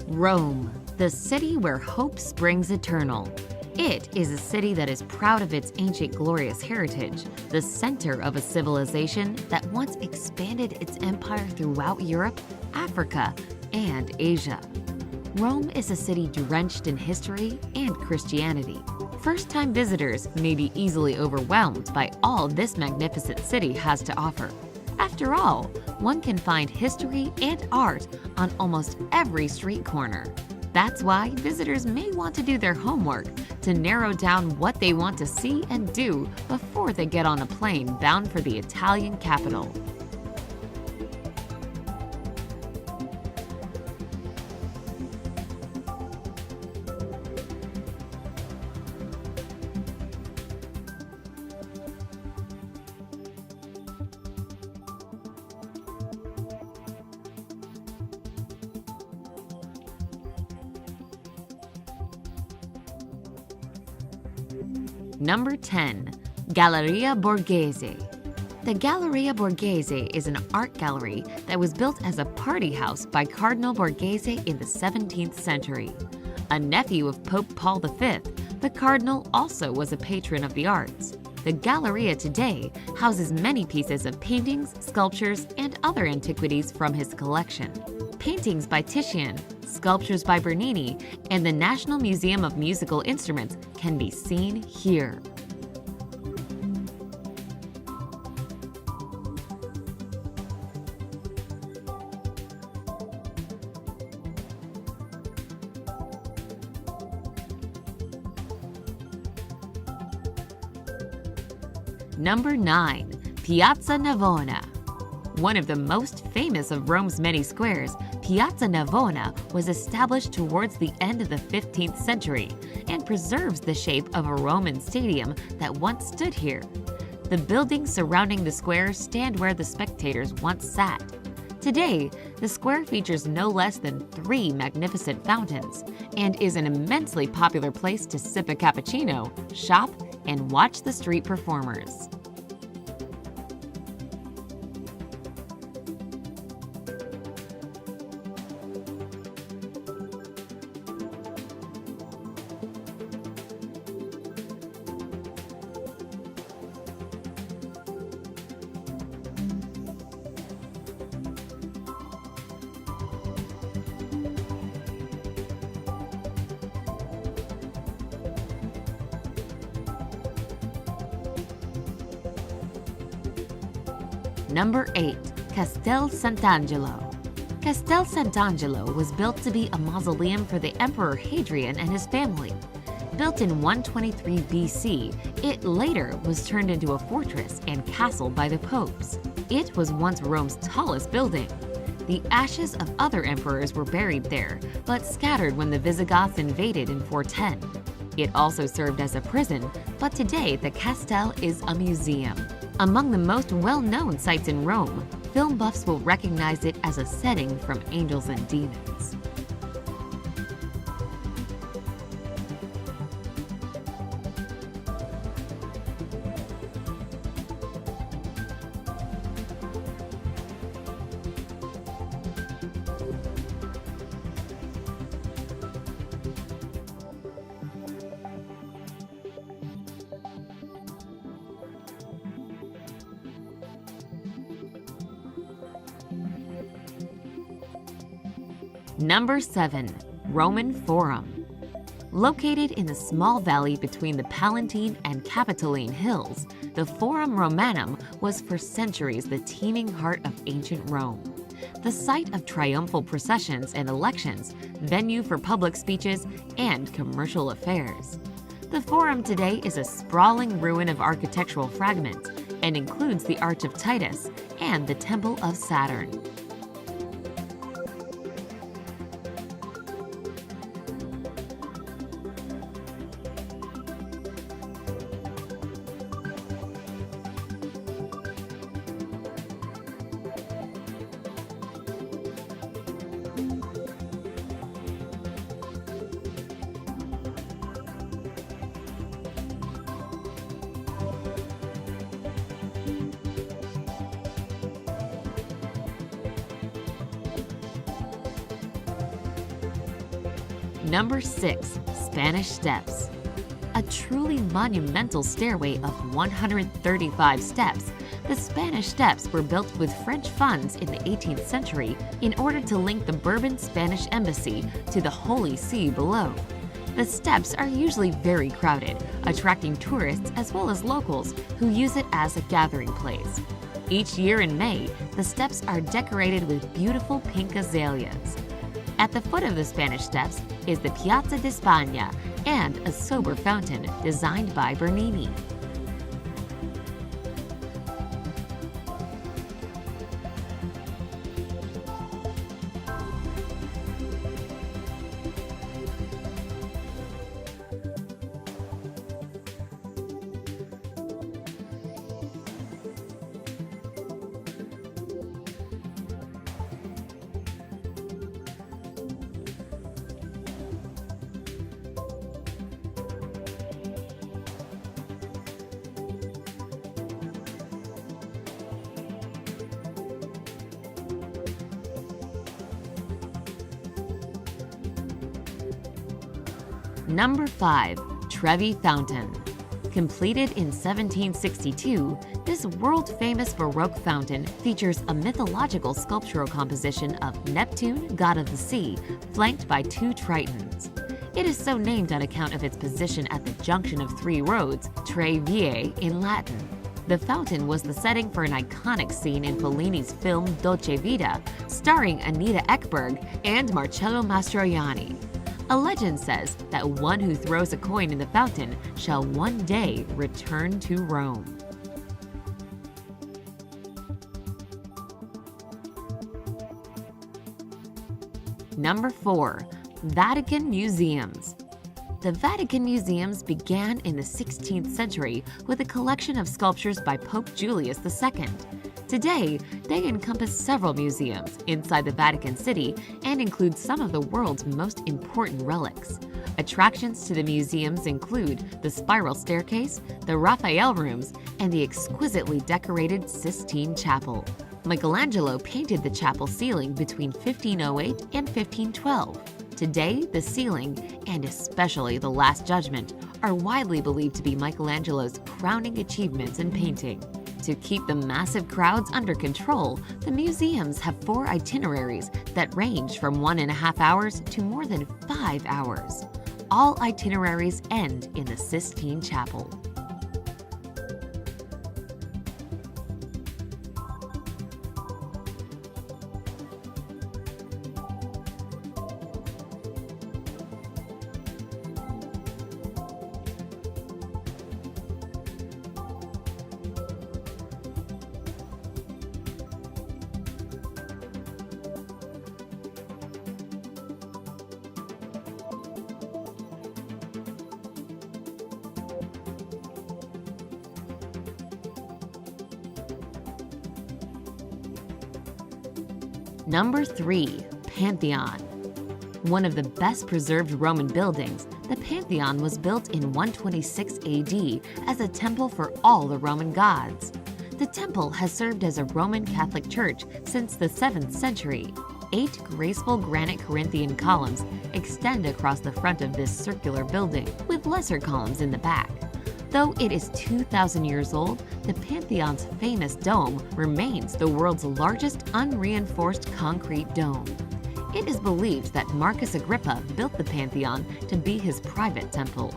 Rome, the city where hope springs eternal. It is a city that is proud of its ancient glorious heritage, the center of a civilization that once expanded its empire throughout Europe, Africa, and Asia. Rome is a city drenched in history and Christianity. First-time visitors may be easily overwhelmed by all this magnificent city has to offer. After all, one can find history and art on almost every street corner. That's why visitors may want to do their homework to narrow down what they want to see and do before they get on a plane bound for the Italian capital. Number 10. Galleria Borghese. The Galleria Borghese is an art gallery that was built as a party house by Cardinal Borghese in the 17th century. A nephew of Pope Paul V, the cardinal also was a patron of the arts. The Galleria today houses many pieces of paintings, sculptures, and other antiquities from his collection. Paintings by Titian, sculptures by Bernini, and the National Museum of Musical Instruments can be seen here. Number 9. Piazza Navona. One of the most famous of Rome's many squares, Piazza Navona was established towards the end of the 15th century and preserves the shape of a Roman stadium that once stood here. The buildings surrounding the square stand where the spectators once sat. Today, the square features no less than 3 magnificent fountains and is an immensely popular place to sip a cappuccino, shop, and watch the street performers. Number 8. Castel Sant'Angelo. Castel Sant'Angelo was built to be a mausoleum for the Emperor Hadrian and his family. Built in 123 BC, it later was turned into a fortress and castle by the popes. It was once Rome's tallest building. The ashes of other emperors were buried there, but scattered when the Visigoths invaded in 410. It also served as a prison, but today the castle is a museum. Among the most well-known sites in Rome, film buffs will recognize it as a setting from Angels and Demons. Number 7. Roman Forum. Located in the small valley between the Palatine and Capitoline Hills, the Forum Romanum was for centuries the teeming heart of ancient Rome. The site of triumphal processions and elections, venue for public speeches, and commercial affairs. The Forum today is a sprawling ruin of architectural fragments and includes the Arch of Titus and the Temple of Saturn. Number 6. Spanish Steps. A truly monumental stairway of 135 steps, the Spanish Steps were built with French funds in the 18th century in order to link the Bourbon Spanish embassy to the Holy See below. The steps are usually very crowded, attracting tourists as well as locals who use it as a gathering place. Each year in May, the steps are decorated with beautiful pink azaleas. At the foot of the Spanish Steps is the Piazza di Spagna and a sober fountain designed by Bernini. Number 5. Trevi Fountain. Completed in 1762, this world-famous Baroque fountain features a mythological sculptural composition of Neptune, god of the sea, flanked by 2 tritons. It is so named on account of its position at the junction of 3 roads, Tre Vie in Latin. The fountain was the setting for an iconic scene in Fellini's film Dolce Vita, starring Anita Ekberg and Marcello Mastroianni. A legend says that one who throws a coin in the fountain shall one day return to Rome. Number 4. Vatican Museums. The Vatican Museums began in the 16th century with a collection of sculptures by Pope Julius II. Today, they encompass several museums inside the Vatican City and include some of the world's most important relics. Attractions to the museums include the spiral staircase, the Raphael rooms, and the exquisitely decorated Sistine Chapel. Michelangelo painted the chapel ceiling between 1508 and 1512. Today, the ceiling, and especially the Last Judgment, are widely believed to be Michelangelo's crowning achievements in painting. To keep the massive crowds under control, the museums have 4 itineraries that range from 1.5 hours to more than 5 hours. All itineraries end in the Sistine Chapel. Number 3. Pantheon. One of the best preserved Roman buildings, the Pantheon was built in 126 AD as a temple for all the Roman gods. The temple has served as a Roman Catholic church since the 7th century. 8 graceful granite Corinthian columns extend across the front of this circular building, with lesser columns in the back. Though it is 2,000 years old, the Pantheon's famous dome remains the world's largest unreinforced concrete dome. It is believed that Marcus Agrippa built the Pantheon to be his private temple.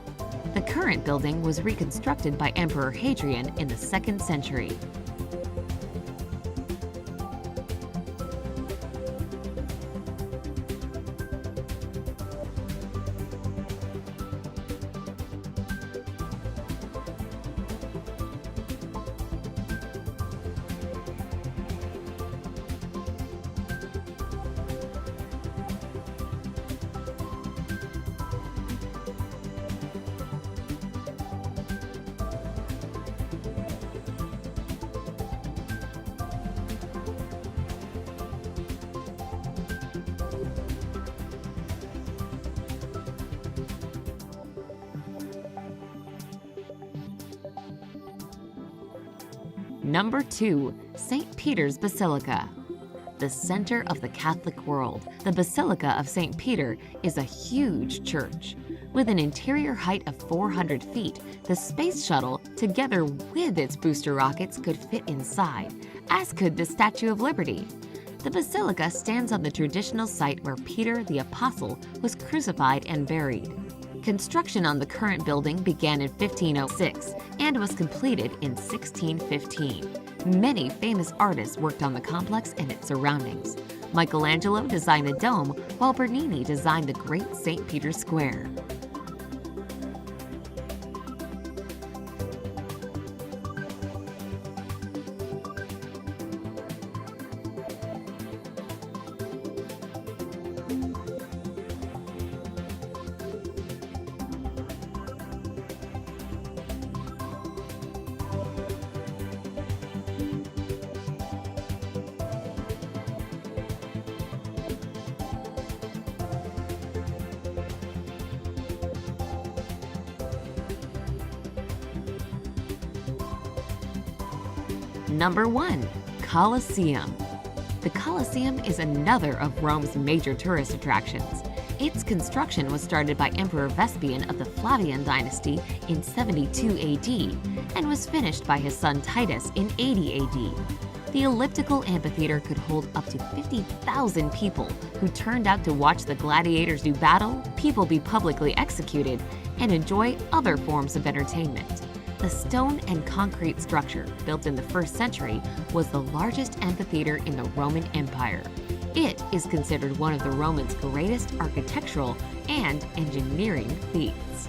The current building was reconstructed by Emperor Hadrian in the 2nd century. Number 2. St. Peter's Basilica. the center of the Catholic world. The Basilica of St. Peter is a huge church. With an interior height of 400 feet, the space shuttle, together with its booster rockets, could fit inside, as could the Statue of Liberty. The basilica stands on the traditional site where Peter the Apostle was crucified and buried. Construction on the current building began in 1506 and was completed in 1615. Many famous artists worked on the complex and its surroundings. Michelangelo designed the dome, while Bernini designed the Great St. Peter's Square. Number 1. Colosseum. The Colosseum is another of Rome's major tourist attractions. Its construction was started by Emperor Vespasian of the Flavian dynasty in 72 AD and was finished by his son Titus in 80 AD. The elliptical amphitheater could hold up to 50,000 people who turned out to watch the gladiators do battle, people be publicly executed, and enjoy other forms of entertainment. The stone and concrete structure, built in the 1st century, was the largest amphitheater in the Roman Empire. It is considered one of the Romans' greatest architectural and engineering feats.